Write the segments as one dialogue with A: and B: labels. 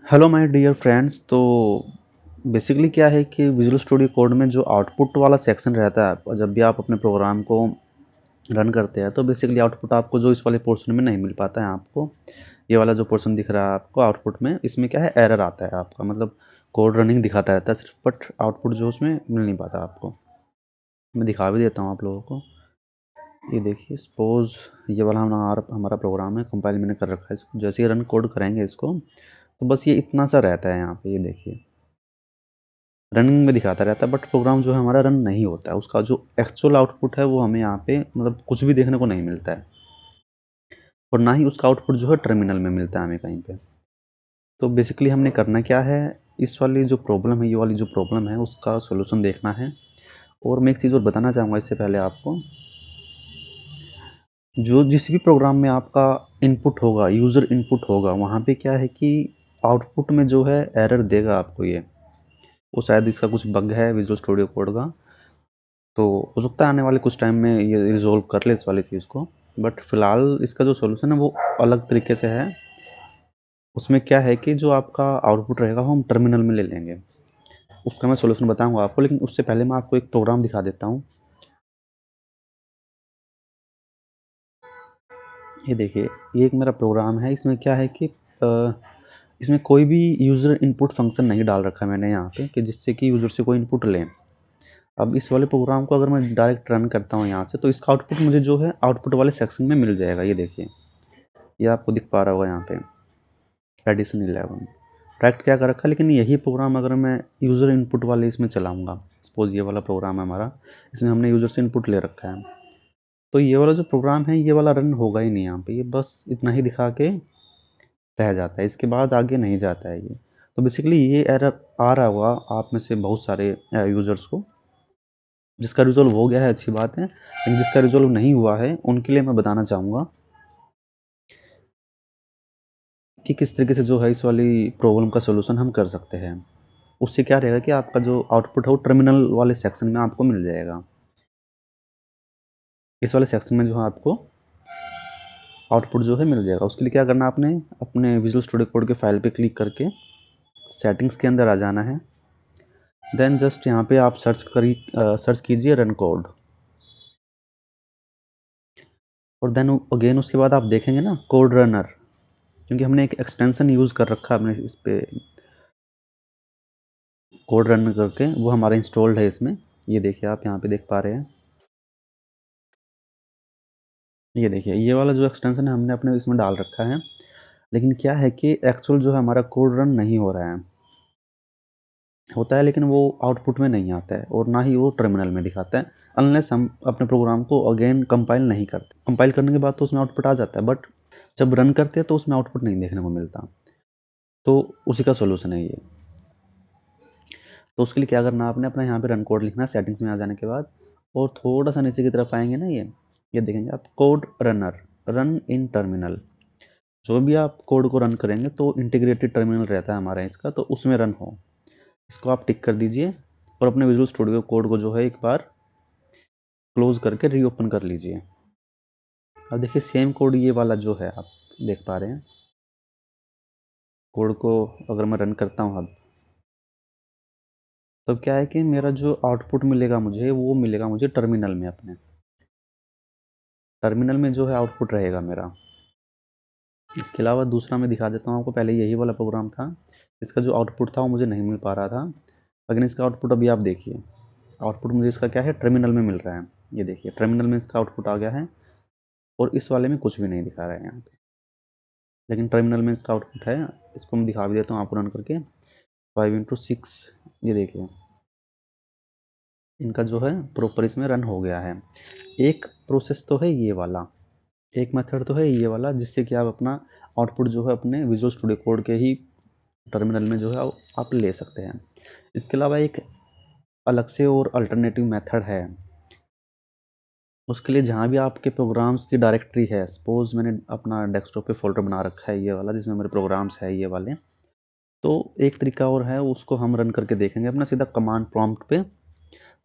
A: Hello my dear friends. तो basically क्या है कि विजुअल स्टूडियो कोड में जो आउटपुट वाला सेक्शन रहता है, जब भी आप अपने प्रोग्राम को रन करते हैं तो बेसिकली आउटपुट आपको जो इस वाले पोर्शन में नहीं मिल पाता है। आपको ये वाला जो पोर्शन दिख रहा है आपको आउटपुट में, इसमें क्या है, एरर आता है आपका, मतलब कोड रनिंग दिखाता रहता है सिर्फ, बट आउटपुट जो उसमें मिल नहीं पाता आपको। मैं दिखा भी देता हूँ आप लोगों को। ये देखिए, सपोज ये वाला हमारा प्रोग्राम है, कंपाइल मैंने कर रखा है इसको। जैसे ही रन कोड करेंगे इसको तो बस ये इतना सा रहता है यहाँ पे, ये देखिए रनिंग में दिखाता रहता है, बट प्रोग्राम जो है हमारा रन नहीं होता है। उसका जो एक्चुअल आउटपुट है वो हमें यहाँ पे मतलब कुछ भी देखने को नहीं मिलता है, और ना ही उसका आउटपुट जो है टर्मिनल में मिलता है हमें कहीं पे। तो बेसिकली हमने करना क्या है, इस वाली जो प्रॉब्लम है, ये वाली जो प्रॉब्लम है उसका सोल्यूशन देखना है। और मैं एक चीज़ और बताना चाहूँगा इससे पहले आपको, जो जिस भी प्रोग्राम में आपका इनपुट होगा, यूज़र इनपुट होगा, वहाँ पे क्या है कि आउटपुट में जो है एरर देगा आपको ये। वो शायद इसका कुछ बग है विजुअल स्टूडियो कोड का, तो हो सकता है आने वाले कुछ टाइम में ये रिज़ॉल्व कर ले इस वाली चीज़ को। बट फ़िलहाल इसका जो सॉल्यूशन है वो अलग तरीके से है। उसमें क्या है कि जो आपका आउटपुट रहेगा वो हम टर्मिनल में ले लेंगे। उसका मैं सॉल्यूशन बताऊँगा आपको, लेकिन उससे पहले मैं आपको एक प्रोग्राम दिखा देता हूँ। ये देखिए, ये एक मेरा प्रोग्राम है। इसमें क्या है कि इसमें कोई भी यूज़र इनपुट फ़ंक्शन नहीं डाल रखा है मैंने यहाँ पे, कि जिससे कि यूज़र से कोई इनपुट लें। अब इस वाले प्रोग्राम को अगर मैं डायरेक्ट रन करता हूँ यहाँ से, तो इसका आउटपुट मुझे जो है आउटपुट वाले सेक्शन में मिल जाएगा। ये देखिए, ये आपको दिख पा रहा होगा यहाँ पे, एडिशन 11 डायरेक्ट क्या कर रखा है। लेकिन यही प्रोग्राम अगर मैं यूज़र इनपुट वाले इसमें चलाऊँगा, सपोज़ ये वाला प्रोग्राम है हमारा, इसमें हमने यूज़र से इनपुट ले रखा है, तो ये वाला जो प्रोग्राम है ये वाला रन होगा ही नहीं यहाँ पे। ये बस इतना ही दिखा के रह जाता है, इसके बाद आगे नहीं जाता है ये। तो बेसिकली ये एरर आ रहा होगा आप में से बहुत सारे यूज़र्स को। जिसका रिज़ॉल्व हो गया है अच्छी बात है, लेकिन जिसका रिज़ॉल्व नहीं हुआ है उनके लिए मैं बताना चाहूँगा कि किस तरीके से जो है इस वाली प्रॉब्लम का सॉल्यूशन हम कर सकते हैं। उससे क्या रहेगा कि आपका जो आउटपुट है वो टर्मिनल वाले सेक्शन में आपको मिल जाएगा। इस वाले सेक्शन में जो है आपको आउटपुट जो है मिल जाएगा। उसके लिए क्या करना है, आपने अपने विजुअल स्टूडियो कोड के फाइल पे क्लिक करके सेटिंग्स के अंदर आ जाना है। देन जस्ट यहाँ पे आप सर्च कीजिए रन कोड, और देन अगेन उसके बाद आप देखेंगे ना कोड रनर, क्योंकि हमने एक एक्सटेंशन यूज़ कर रखा है अपने इस पे कोड रन करके, वो हमारा इंस्टॉल्ड है इसमें। ये देखिए, आप यहाँ पे देख पा रहे हैं। ये देखिए, ये वाला जो एक्सटेंशन है हमने अपने इसमें डाल रखा है, लेकिन क्या है कि एक्चुअल जो है हमारा कोड रन नहीं हो रहा है। होता है लेकिन वो आउटपुट में नहीं आता है, और ना ही वो टर्मिनल में दिखाता है, अनलेस हम अपने प्रोग्राम को अगेन कंपाइल नहीं करते। कंपाइल करने के बाद तो उसमें आउटपुट आ जाता है, बट जब रन करते हैं तो उसमें आउटपुट नहीं देखने को मिलता। तो उसी का सॉल्यूशन है ये। तो उसके लिए क्या करना है, आपने अपना यहाँ पे रन कोड लिखना है सेटिंग्स में आ जाने के बाद, और थोड़ा सा नीचे की तरफ आएंगे ना, ये देखेंगे आप code runner, run in terminal. जो भी आप कोड को रन करेंगे तो इंटीग्रेटेड टर्मिनल रहता है हमारा इसका, तो उसमें रन हो, इसको आप टिक कर दीजिए। और अपने विजुअल स्टूडियो कोड को जो है एक बार क्लोज करके रीओपन कर लीजिए। अब देखिए, सेम कोड ये वाला जो है आप देख पा रहे हैं। कोड को अगर मैं रन करता हूँ अब, तो क्या है कि मेरा जो आउटपुट मिलेगा मुझे, वो मिलेगा मुझे टर्मिनल में। अपने टर्मिनल में जो है आउटपुट रहेगा मेरा। इसके अलावा दूसरा मैं दिखा देता हूँ आपको। पहले यही वाला प्रोग्राम था, इसका जो आउटपुट था वो मुझे नहीं मिल पा रहा था, लेकिन इसका आउटपुट अभी आप देखिए, आउटपुट मुझे इसका क्या है, टर्मिनल में मिल रहा है। ये देखिए, टर्मिनल में इसका आउटपुट आ गया है, और इस वाले में कुछ भी नहीं दिखा रहा है यहाँ पे, लेकिन टर्मिनल में इसका आउटपुट है। इसको मैं दिखा भी देता हूँ आपको रन करके। 5 × 6, ये देखिए, इनका जो है प्रॉपर इसमें रन हो गया है। एक प्रोसेस तो है ये वाला, एक मेथड तो है ये वाला, जिससे कि आप अपना आउटपुट जो है अपने विजुअल स्टूडियो कोड के ही टर्मिनल में जो है आप ले सकते हैं। इसके अलावा एक अलग से और अल्टरनेटिव मेथड है। उसके लिए जहाँ भी आपके प्रोग्राम्स की डायरेक्टरी है, सपोज़ मैंने अपना डेस्कटॉप पे फ़ोल्डर बना रखा है ये वाला, जिसमें मेरे प्रोग्राम्स है ये वाले। तो एक तरीका और है, उसको हम रन करके देखेंगे अपना सीधा कमांड प्रॉम्प्ट पे।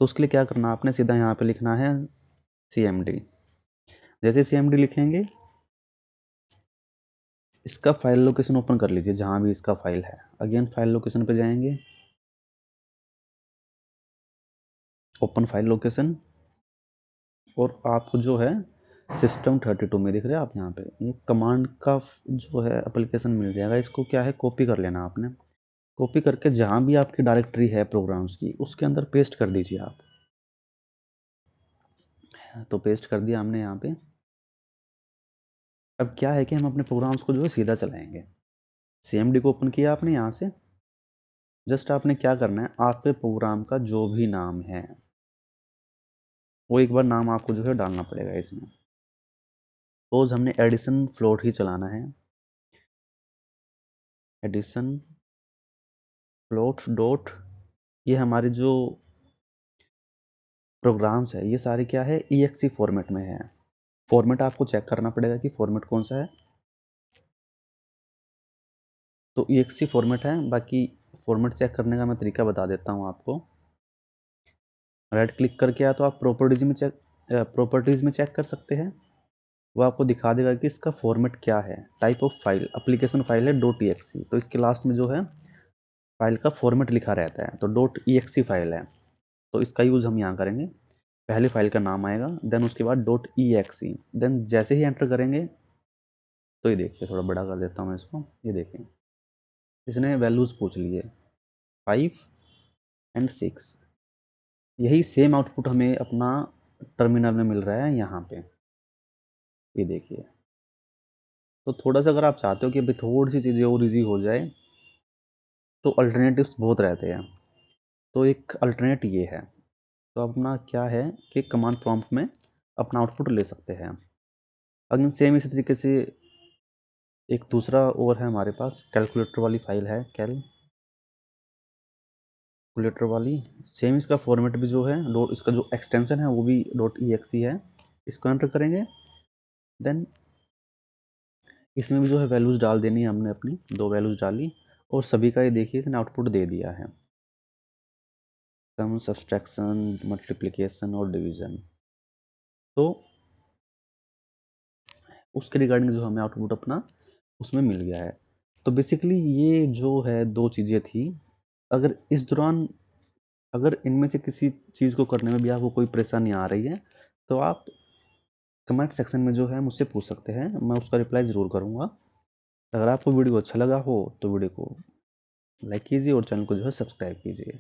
A: तो उसके लिए क्या करना है, आपने सीधा यहाँ पे लिखना है cmd। जैसे cmd लिखेंगे इसका फाइल लोकेशन ओपन कर लीजिए जहाँ भी इसका फाइल है। अगेन फाइल लोकेशन पे जाएंगे, ओपन फाइल लोकेशन, और आपको जो है system32 में दिख रहा है, आप यहाँ पे ये कमांड का जो है एप्लीकेशन मिल जाएगा। इसको क्या है, कॉपी कर लेना आपने। कॉपी करके जहाँ भी आपकी डायरेक्टरी है प्रोग्राम्स की, उसके अंदर पेस्ट कर दीजिए आप। तो पेस्ट कर दिया हमने यहाँ पे। अब क्या है कि हम अपने प्रोग्राम्स को जो है सीधा चलाएंगे। CMD को ओपन किया आपने यहाँ से। जस्ट आपने क्या करना है, आपके प्रोग्राम का जो भी नाम है वो एक बार नाम आपको जो है डालना पड़ेगा इसमें। सपोज हमने एडिशन फ्लोट ही चलाना है, एडिशन फ्लोट डॉट, ये हमारे जो प्रोग्राम्स है ये सारे क्या है, EXE फॉर्मेट में है। फॉर्मेट आपको चेक करना पड़ेगा कि फॉर्मेट कौन सा है। तो EXE फॉर्मेट है। बाकी फॉर्मेट चेक करने का मैं तरीका बता देता हूँ आपको। राइट क्लिक करके या तो आप प्रॉपर्टीज़ में चेक कर सकते हैं। वो आपको दिखा देगा कि इसका फॉर्मेट क्या है। Type of file, application file है .exe, तो इसके लास्ट में जो है फाइल का फॉर्मेट लिखा रहता है, तो .exe फाइल है, तो इसका यूज़ हम यहाँ करेंगे। पहले फाइल का नाम आएगा, देन उसके बाद .exe, देन जैसे ही एंटर करेंगे तो ये देखिए, थोड़ा बड़ा कर देता हूँ मैं इसको। ये देखिए, इसने वैल्यूज़ पूछ लिए 5 एंड 6। यही सेम आउटपुट हमें अपना टर्मिनल में मिल रहा है यहाँ पे। ये देखिए। तो थोड़ा सा अगर आप चाहते हो कि अभी थोड़ी सी चीज़ें और ईजी हो जाए, तो अल्टरनेटिव्स बहुत रहते हैं। तो एक अल्टरनेट ये है। तो अपना क्या है कि कमांड प्रॉम्प्ट में अपना आउटपुट ले सकते हैं। अगेन सेम इसी तरीके से एक दूसरा और है हमारे पास, कैलकुलेटर वाली फाइल है, कैलकुलेटर वाली। सेम इसका फॉर्मेट भी जो है, इसका जो एक्सटेंशन है वो भी .exe है। इसको एंटर करेंगे, देन इसमें भी जो है वैल्यूज़ डाल देनी है हमने अपनी। 2 वैल्यूज़ डाली और सभी का ये देखिए इसने आउटपुट दे दिया है, सम, सब्सट्रैक्शन, मल्टीप्लिकेशन और डिवीज़न। तो उसके रिगार्डिंग जो हमें आउटपुट अपना उसमें मिल गया है। तो बेसिकली ये जो है 2 चीज़ें थी। अगर इस दौरान, अगर इनमें से किसी चीज़ को करने में भी आपको कोई परेशानी आ रही है, तो आप कमेंट सेक्शन में जो है मुझसे पूछ सकते हैं, मैं उसका रिप्लाई ज़रूर करूँगा। अगर आपको वीडियो अच्छा लगा हो तो वीडियो को लाइक कीजिए और चैनल को जो है सब्सक्राइब कीजिए।